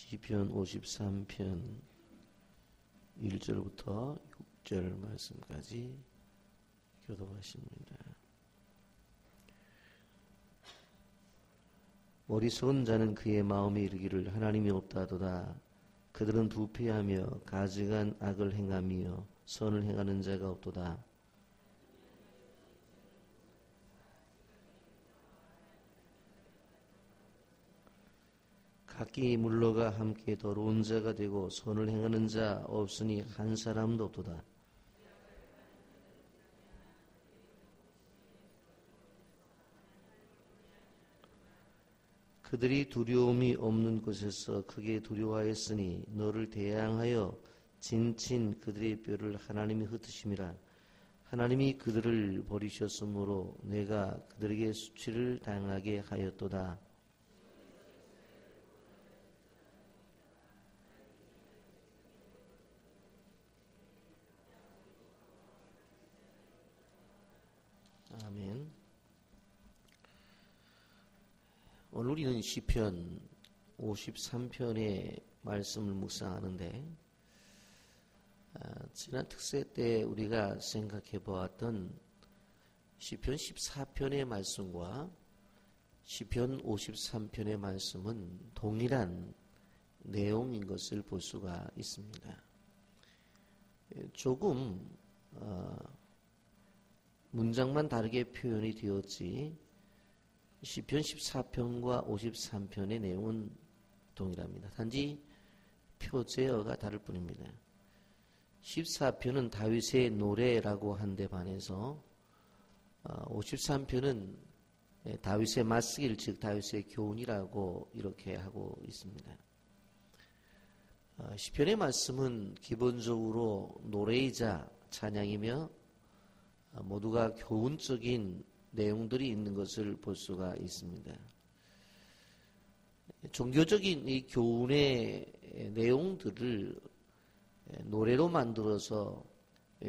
시편 53편 1절부터 6절 말씀까지 교독하십니다. 어리석은 자는 그의 마음에 이르기를 하나님이 없다도다. 그들은 부패하며 가증한 악을 행하며 선을 행하는 자가 없도다. 각기 물러가 함께 더러운 자가 되고 선을 행하는 자 없으니 한 사람도 없도다. 그들이 두려움이 없는 곳에서 크게 두려워하였으니 너를 대항하여 진친 그들의 뼈를 하나님이 흩으심이라. 하나님이 그들을 버리셨으므로 내가 그들에게 수치를 당하게 하였도다. 아멘. 오늘 우리는 시편 53편의 말씀을 묵상하는데 지난 특세 때 우리가 생각해 보았던 시편 14편의 말씀과 시편 53편의 말씀은 동일한 내용인 것을 볼 수가 있습니다. 조금 문장만 다르게 표현이 되었지 시편 14편과 53편의 내용은 동일합니다. 단지 표제어가 다를 뿐입니다. 14편은 다윗의 노래라고 한 데 반해서 53편은 다윗의 맞쓰기를 즉 다윗의 교훈이라고 이렇게 하고 있습니다. 시편의 말씀은 기본적으로 노래이자 찬양이며 모두가 교훈적인 내용들이 있는 것을 볼 수가 있습니다. 종교적인 이 교훈의 내용들을 노래로 만들어서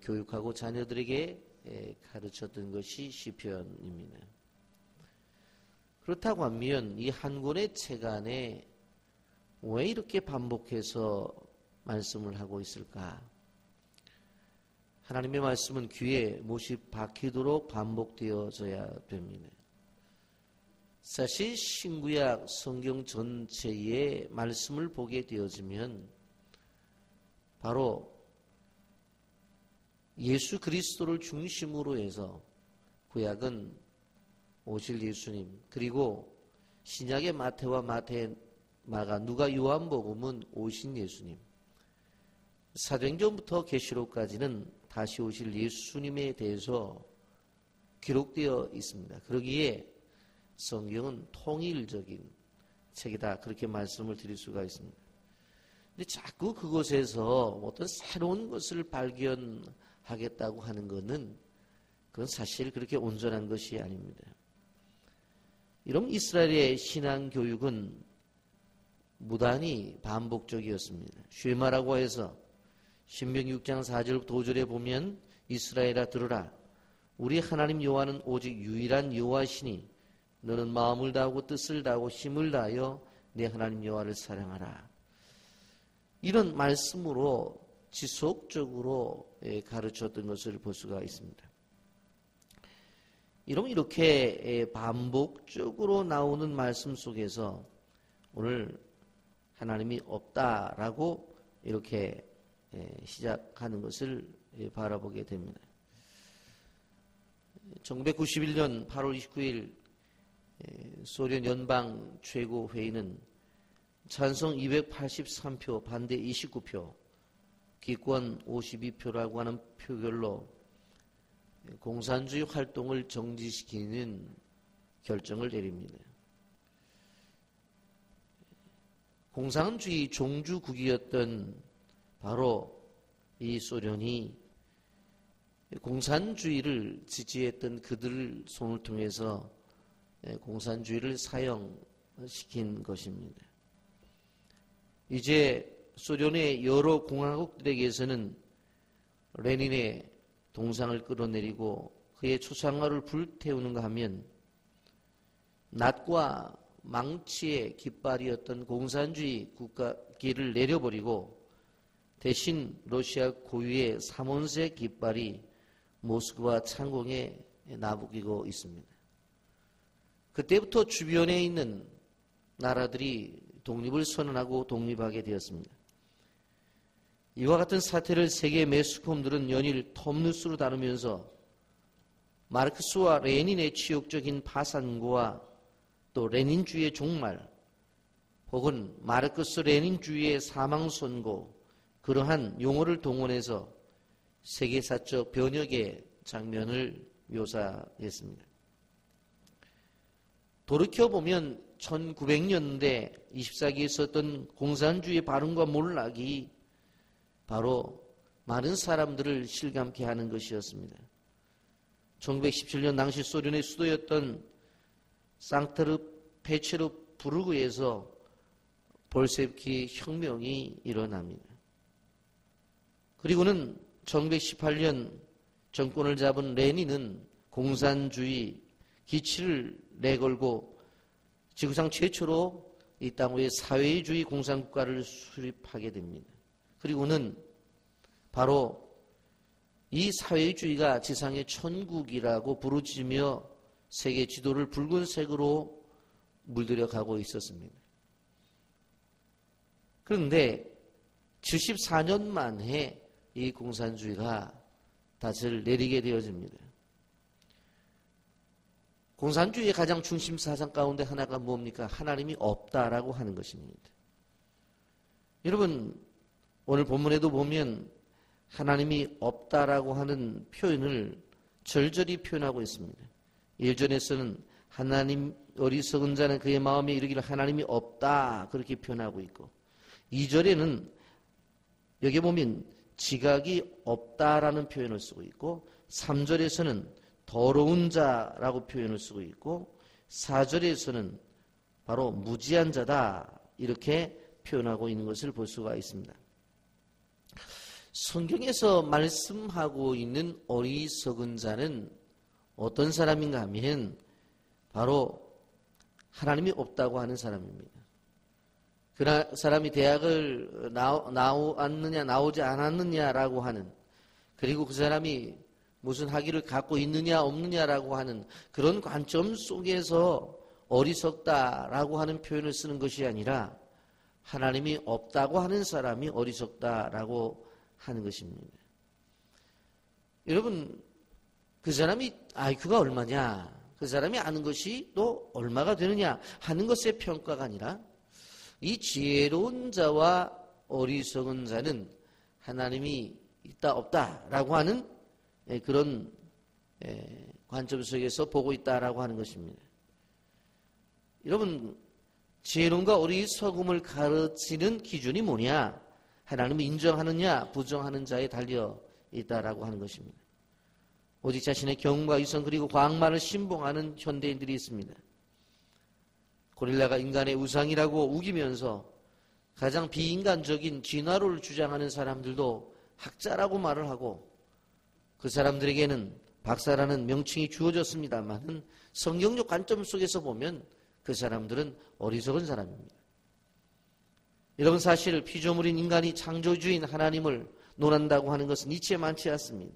교육하고 자녀들에게 가르쳤던 것이 시편입니다. 그렇다고 하면 이 한 권의 책 안에 왜 이렇게 반복해서 말씀을 하고 있을까? 하나님의 말씀은 귀에 못이 박히도록 반복되어져야 됩니다. 사실 신구약 성경 전체의 말씀을 보게 되어지면 바로 예수 그리스도를 중심으로 해서 구약은 오실 예수님, 그리고 신약의 마태와 마가, 누가, 요한복음은 오신 예수님, 사도행전부터 계시록까지는 다시 오실 예수님에 대해서 기록되어 있습니다. 그러기에 성경은 통일적인 책이다, 그렇게 말씀을 드릴 수가 있습니다. 근데 자꾸 그곳에서 어떤 새로운 것을 발견하겠다고 하는 것은 그건 사실 그렇게 온전한 것이 아닙니다. 이런 이스라엘의 신앙 교육은 무단히 반복적이었습니다. 쉬이 말하고 해서 신명기 6장 4절 5절에 보면 이스라엘아 들으라. 우리 하나님 여호와는 오직 유일한 여호와시니 너는 마음을 다하고 뜻을 다하고 힘을 다하여 내 하나님 여호와를 사랑하라. 이런 말씀으로 지속적으로 가르쳤던 것을 볼 수가 있습니다. 이렇게 반복적으로 나오는 말씀 속에서 오늘 하나님이 없다라고 이렇게 시작하는 것을 바라보게 됩니다. 1991년 8월 29일 소련 연방 최고회의는 찬성 283표, 반대 29표, 기권 52표라고 하는 표결로 공산주의 활동을 정지시키는 결정을 내립니다. 공산주의 종주국이었던 바로 이 소련이 공산주의를 지지했던 그들 손을 통해서 공산주의를 사형시킨 것입니다. 이제 소련의 여러 공화국들에게서는 레닌의 동상을 끌어내리고 그의 초상화를 불태우는가 하면 낮과 망치의 깃발이었던 공산주의 국가기를 내려버리고 대신 러시아 고유의 삼원색 깃발이 모스크바 창공에 나부끼고 있습니다. 그때부터 주변에 있는 나라들이 독립을 선언하고 독립하게 되었습니다. 이와 같은 사태를 세계 매스컴들은 연일 톱뉴스로 다루면서 마르크스와 레닌의 치욕적인 파산과 또 레닌주의의 종말 혹은 마르크스 레닌주의의 사망선고 그러한 용어를 동원해서 세계사적 변혁의 장면을 묘사했습니다. 돌이켜보면 1900년대 24기에 있었던 공산주의 발언과 몰락이 바로 많은 사람들을 실감케 하는 것이었습니다. 1917년 당시 소련의 수도였던 상트페테르부르크에서 볼셰비키 혁명이 일어납니다. 그리고는 1918년 정권을 잡은 레닌은 공산주의 기치를 내걸고 지구상 최초로 이 땅 위에 사회주의 공산국가를 수립하게 됩니다. 그리고는 바로 이 사회주의가 지상의 천국이라고 부르짖으며 세계 지도를 붉은색으로 물들여 가고 있었습니다. 그런데 74년 만에 이 공산주의가 닻을 내리게 되어집니다. 공산주의의 가장 중심 사상 가운데 하나가 뭡니까? 하나님이 없다라고 하는 것입니다. 여러분, 오늘 본문에도 보면 하나님이 없다라고 하는 표현을 절절히 표현하고 있습니다. 1절에서는 하나님 어리석은 자는 그의 마음에 이르기를 하나님이 없다 그렇게 표현하고 있고 2절에는 여기 보면 지각이 없다라는 표현을 쓰고 있고 3절에서는 더러운 자라고 표현을 쓰고 있고 4절에서는 바로 무지한 자다 이렇게 표현하고 있는 것을 볼 수가 있습니다. 성경에서 말씀하고 있는 어리석은 자는 어떤 사람인가 하면 바로 하나님이 없다고 하는 사람입니다. 그 사람이 대학을 나왔느냐 나오지 않았느냐라고 하는 그리고 그 사람이 무슨 학위를 갖고 있느냐 없느냐라고 하는 그런 관점 속에서 어리석다라고 하는 표현을 쓰는 것이 아니라 하나님이 없다고 하는 사람이 어리석다라고 하는 것입니다. 여러분 그 사람이 IQ가 얼마냐 그 사람이 아는 것이 또 얼마가 되느냐 하는 것의 평가가 아니라 이 지혜로운 자와 어리석은 자는 하나님이 있다 없다라고 하는 그런 관점 속에서 보고 있다라고 하는 것입니다. 여러분 지혜로움과 어리석음을 가르치는 기준이 뭐냐? 하나님을 인정하느냐 부정하는 자에 달려 있다라고 하는 것입니다. 오직 자신의 경험과 이성 그리고 과학만을 신봉하는 현대인들이 있습니다. 고릴라가 인간의 우상이라고 우기면서 가장 비인간적인 진화론을 주장하는 사람들도 학자라고 말을 하고 그 사람들에게는 박사라는 명칭이 주어졌습니다만 성경적 관점 속에서 보면 그 사람들은 어리석은 사람입니다. 여러분 사실 피조물인 인간이 창조주인 하나님을 논한다고 하는 것은 이치에 많지 않습니다.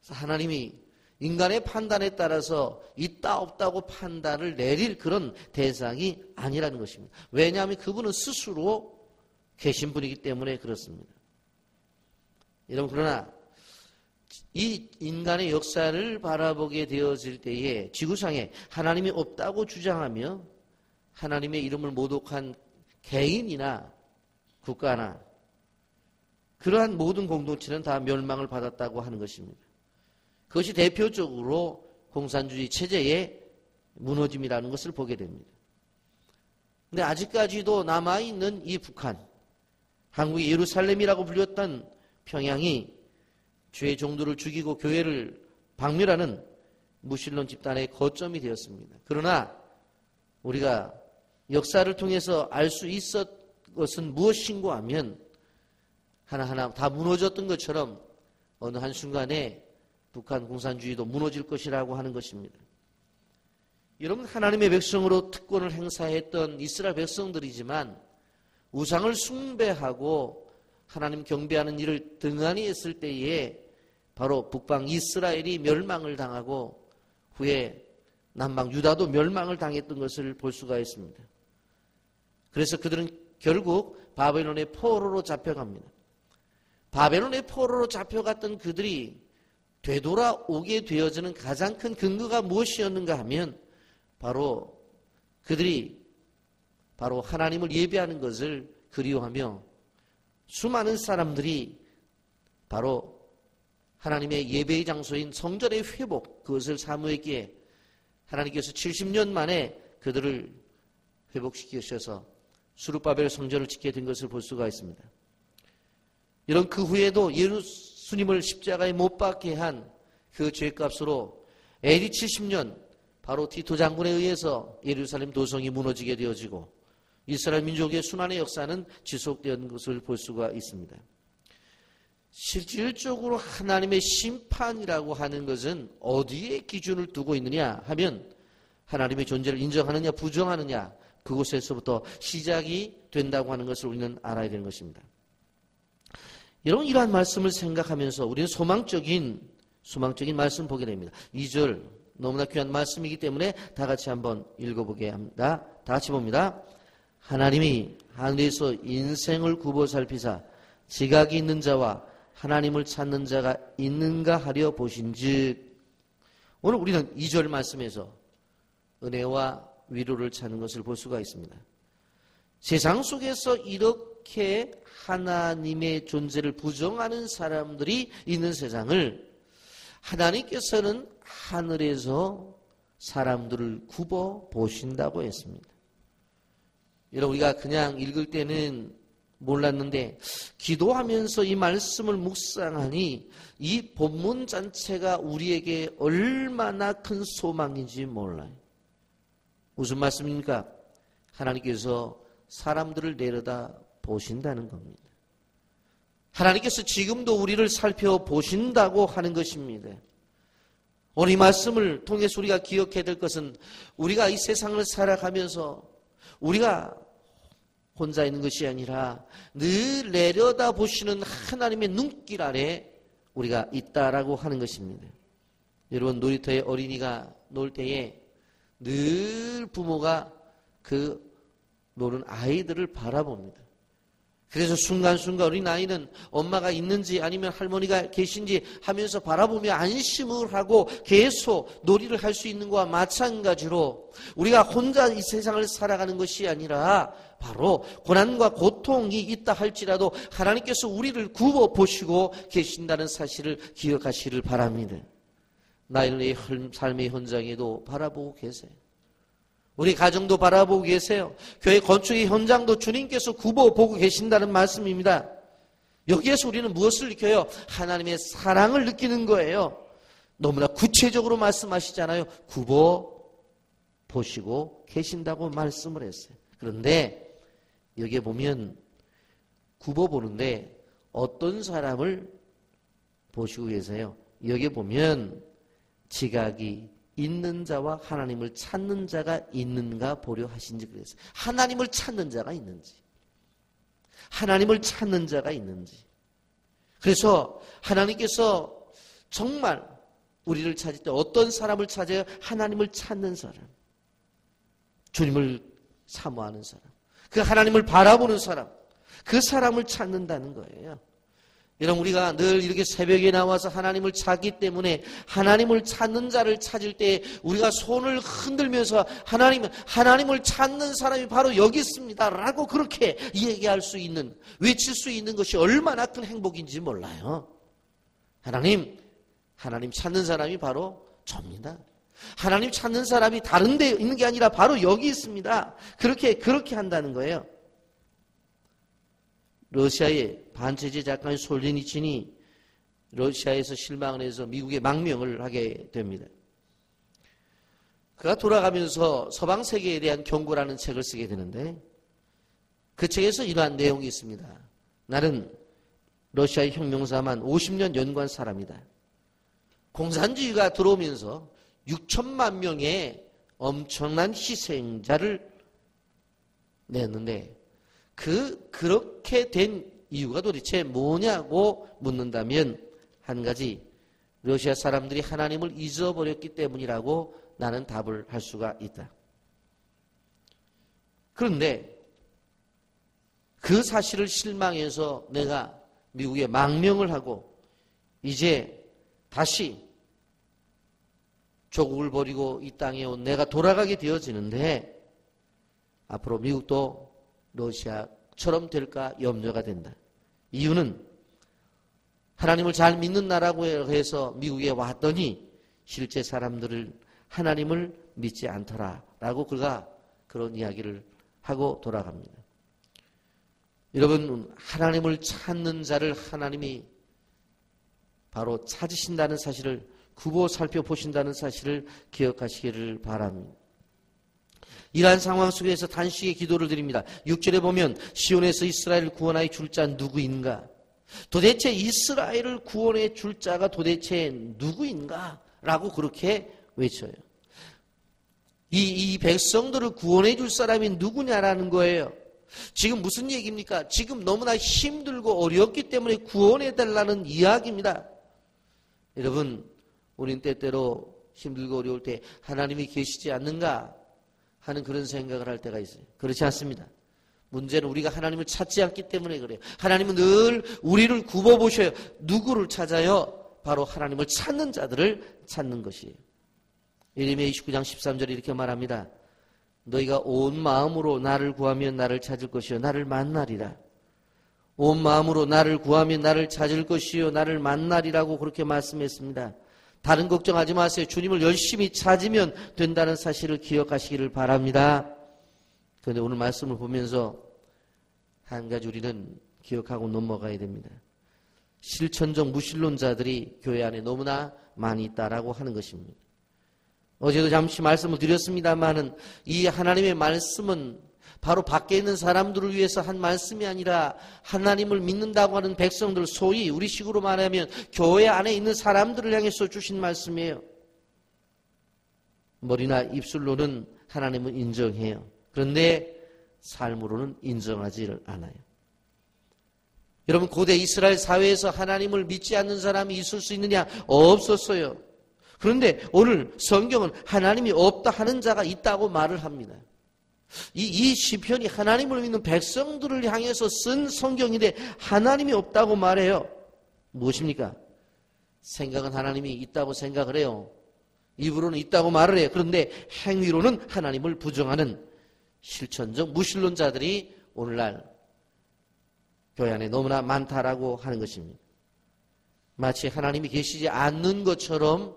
하나님이 인간의 판단에 따라서 있다 없다고 판단을 내릴 그런 대상이 아니라는 것입니다. 왜냐하면 그분은 스스로 계신 분이기 때문에 그렇습니다. 여러분 그러나 이 인간의 역사를 바라보게 되어질 때에 지구상에 하나님이 없다고 주장하며 하나님의 이름을 모독한 개인이나 국가나 그러한 모든 공동체는 다 멸망을 받았다고 하는 것입니다. 그것이 대표적으로 공산주의 체제의 무너짐이라는 것을 보게 됩니다. 그런데 아직까지도 남아있는 이 북한, 한국의 예루살렘이라고 불렸던 평양이 죄의 종들을 죽이고 교회를 박멸하는 무신론 집단의 거점이 되었습니다. 그러나 우리가 역사를 통해서 알 수 있었던 것은 무엇인가 하면 하나하나 다 무너졌던 것처럼 어느 한순간에 북한 공산주의도 무너질 것이라고 하는 것입니다. 여러분, 하나님의 백성으로 특권을 행사했던 이스라엘 백성들이지만 우상을 숭배하고 하나님 경배하는 일을 등한히 했을 때에 바로 북방 이스라엘이 멸망을 당하고 후에 남방 유다도 멸망을 당했던 것을 볼 수가 있습니다. 그래서 그들은 결국 바벨론의 포로로 잡혀갑니다. 바벨론의 포로로 잡혀갔던 그들이 되돌아오게 되어지는 가장 큰 근거가 무엇이었는가 하면 바로 그들이 바로 하나님을 예배하는 것을 그리워하며 수많은 사람들이 바로 하나님의 예배의 장소인 성전의 회복, 그것을 사모했기에 하나님께서 70년 만에 그들을 회복시키셔서 수룹바벨 성전을 짓게 된 것을 볼 수가 있습니다. 이런 그 후에도 예수님을 십자가에 못 박게 한 그 죄값으로 AD 70년 바로 티토 장군에 의해서 예루살렘 도성이 무너지게 되어지고 이스라엘 민족의 순환의 역사는 지속된 것을 볼 수가 있습니다. 실질적으로 하나님의 심판이라고 하는 것은 어디에 기준을 두고 있느냐 하면 하나님의 존재를 인정하느냐 부정하느냐 그곳에서부터 시작이 된다고 하는 것을 우리는 알아야 되는 것입니다. 여러분, 이러한 말씀을 생각하면서 우리는 소망적인 말씀 보게 됩니다. 2절 너무나 귀한 말씀이기 때문에 다 같이 한번 읽어보게 합니다. 다 같이 봅니다. 하나님이 하늘에서 인생을 굽어 살피사 지각이 있는 자와 하나님을 찾는 자가 있는가 하려 보신즉. 오늘 우리는 2절 말씀에서 은혜와 위로를 찾는 것을 볼 수가 있습니다. 세상 속에서 이렇게 하나님의 존재를 부정하는 사람들이 있는 세상을 하나님께서는 하늘에서 사람들을 굽어 보신다고 했습니다. 여러분, 우리가 그냥 읽을 때는 몰랐는데 기도하면서 이 말씀을 묵상하니 이 본문 자체가 우리에게 얼마나 큰 소망인지 몰라요. 무슨 말씀입니까? 하나님께서 사람들을 내려다 보신다는 겁니다. 하나님께서 지금도 우리를 살펴보신다고 하는 것입니다. 오늘 이 말씀을 통해서 우리가 기억해야 될 것은 우리가 이 세상을 살아가면서 우리가 혼자 있는 것이 아니라 늘 내려다 보시는 하나님의 눈길 아래 우리가 있다라고 하는 것입니다. 여러분, 놀이터에 어린이가 놀 때에 늘 부모가 그 노는 아이들을 바라봅니다. 그래서 순간순간 어린아이는 엄마가 있는지 아니면 할머니가 계신지 하면서 바라보며 안심을 하고 계속 놀이를 할 수 있는 것과 마찬가지로 우리가 혼자 이 세상을 살아가는 것이 아니라 바로 고난과 고통이 있다 할지라도 하나님께서 우리를 굽어보시고 계신다는 사실을 기억하시기를 바랍니다. 나의 삶의 현장에도 바라보고 계세요. 우리 가정도 바라보고 계세요. 교회 건축의 현장도 주님께서 굽어보고 계신다는 말씀입니다. 여기에서 우리는 무엇을 느껴요? 하나님의 사랑을 느끼는 거예요. 너무나 구체적으로 말씀하시잖아요. 굽어보시고 계신다고 말씀을 했어요. 그런데 여기에 보면 굽어보는데 어떤 사람을 보시고 계세요? 여기에 보면 지각이 있는 자와 하나님을 찾는 자가 있는가 보려 하신지 그랬어요. 하나님을 찾는 자가 있는지, 하나님을 찾는 자가 있는지. 그래서 하나님께서 정말 우리를 찾을 때 어떤 사람을 찾아요? 하나님을 찾는 사람, 주님을 사모하는 사람, 그 하나님을 바라보는 사람, 그 사람을 찾는다는 거예요. 여러분, 우리가 늘 이렇게 새벽에 나와서 하나님을 찾기 때문에 하나님을 찾는 자를 찾을 때 우리가 손을 흔들면서 하나님을 찾는 사람이 바로 여기 있습니다 라고 그렇게 얘기할 수 있는, 외칠 수 있는 것이 얼마나 큰 행복인지 몰라요. 하나님 찾는 사람이 바로 저입니다. 하나님 찾는 사람이 다른 데 있는 게 아니라 바로 여기 있습니다. 그렇게 한다는 거예요. 러시아의 반체제 작가인 솔제니친이 러시아에서 실망을 해서 미국에 망명을 하게 됩니다. 그가 돌아가면서 서방 세계에 대한 경고라는 책을 쓰게 되는데 그 책에서 이러한 내용이 있습니다. 나는 러시아의 혁명사만 50년 연구한 사람이다. 공산주의가 들어오면서 6천만 명의 엄청난 희생자를 냈는데 그렇게 된 이유가 도대체 뭐냐고 묻는다면 한 가지, 러시아 사람들이 하나님을 잊어버렸기 때문이라고 나는 답을 할 수가 있다. 그런데 그 사실을 실망해서 내가 미국에 망명을 하고 이제 다시 조국을 버리고 이 땅에 온 내가 돌아가게 되어지는데 앞으로 미국도 러시아처럼 될까 염려가 된다. 이유는 하나님을 잘 믿는 나라고 해서 미국에 왔더니 실제 사람들을 하나님을 믿지 않더라라고 그가 그런 이야기를 하고 돌아갑니다. 여러분, 하나님을 찾는 자를 하나님이 바로 찾으신다는 사실을, 굽어 살펴보신다는 사실을 기억하시기를 바랍니다. 이러한 상황 속에서 단식의 기도를 드립니다. 6절에 보면 시온에서 이스라엘을 구원하여 줄 자 누구인가? 도대체 이스라엘을 구원해 줄 자가 도대체 누구인가? 라고 그렇게 외쳐요. 이 백성들을 구원해 줄 사람이 누구냐라는 거예요. 지금 무슨 얘기입니까? 지금 너무나 힘들고 어렵기 때문에 구원해 달라는 이야기입니다. 여러분, 우린 때때로 힘들고 어려울 때 하나님이 계시지 않는가 하는 그런 생각을 할 때가 있어요. 그렇지 않습니다. 문제는 우리가 하나님을 찾지 않기 때문에 그래요. 하나님은 늘 우리를 굽어보셔요. 누구를 찾아요? 바로 하나님을 찾는 자들을 찾는 것이에요. 예레미야 29장 13절에 이렇게 말합니다. 너희가 온 마음으로 나를 구하면 나를 찾을 것이요 나를 만나리라. 온 마음으로 나를 구하면 나를 찾을 것이요 나를 만나리라고 그렇게 말씀했습니다. 다른 걱정하지 마세요. 주님을 열심히 찾으면 된다는 사실을 기억하시기를 바랍니다. 그런데 오늘 말씀을 보면서 한 가지 우리는 기억하고 넘어가야 됩니다. 실천적 무신론자들이 교회 안에 너무나 많이 있다라고 하는 것입니다. 어제도 잠시 말씀을 드렸습니다만은 이 하나님의 말씀은 바로 밖에 있는 사람들을 위해서 한 말씀이 아니라 하나님을 믿는다고 하는 백성들, 소위 우리식으로 말하면 교회 안에 있는 사람들을 향해서 주신 말씀이에요. 머리나 입술로는 하나님을 인정해요. 그런데 삶으로는 인정하지를 않아요. 여러분, 고대 이스라엘 사회에서 하나님을 믿지 않는 사람이 있을 수 있느냐? 없었어요. 그런데 오늘 성경은 하나님이 없다 하는 자가 있다고 말을 합니다. 이 시편이 하나님을 믿는 백성들을 향해서 쓴 성경인데 하나님이 없다고 말해요. 무엇입니까? 생각은 하나님이 있다고 생각을 해요. 입으로는 있다고 말을 해요. 그런데 행위로는 하나님을 부정하는 실천적 무신론자들이 오늘날 교회 안에 너무나 많다라고 하는 것입니다. 마치 하나님이 계시지 않는 것처럼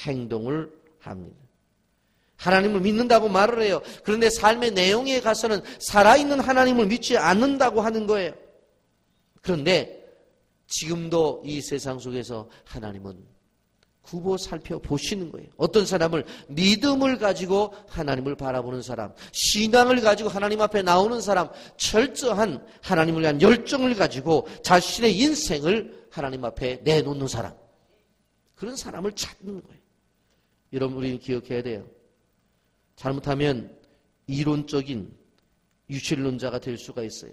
행동을 합니다. 하나님을 믿는다고 말을 해요. 그런데 삶의 내용에 가서는 살아있는 하나님을 믿지 않는다고 하는 거예요. 그런데 지금도 이 세상 속에서 하나님은 굽어 살펴보시는 거예요. 어떤 사람을 믿음을 가지고 하나님을 바라보는 사람, 신앙을 가지고 하나님 앞에 나오는 사람, 철저한 하나님을 위한 열정을 가지고 자신의 인생을 하나님 앞에 내놓는 사람, 그런 사람을 찾는 거예요. 여러분, 우리는 기억해야 돼요. 잘못하면 이론적인 유실론자가 될 수가 있어요.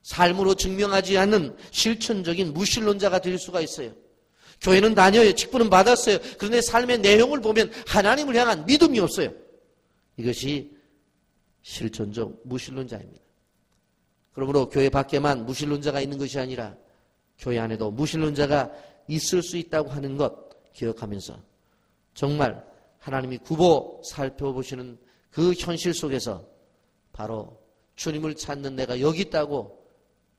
삶으로 증명하지 않는 실천적인 무신론자가 될 수가 있어요. 교회는 다녀요. 직분은 받았어요. 그런데 삶의 내용을 보면 하나님을 향한 믿음이 없어요. 이것이 실천적 무신론자입니다. 그러므로 교회 밖에만 무신론자가 있는 것이 아니라 교회 안에도 무신론자가 있을 수 있다고 하는 것 기억하면서 정말 하나님이 굽어 살펴보시는 그 현실 속에서 바로 주님을 찾는 내가 여기 있다고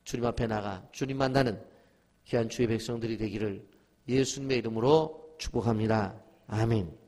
주님 앞에 나가 주님 만나는 귀한 주의 백성들이 되기를 예수님의 이름으로 축복합니다. 아멘.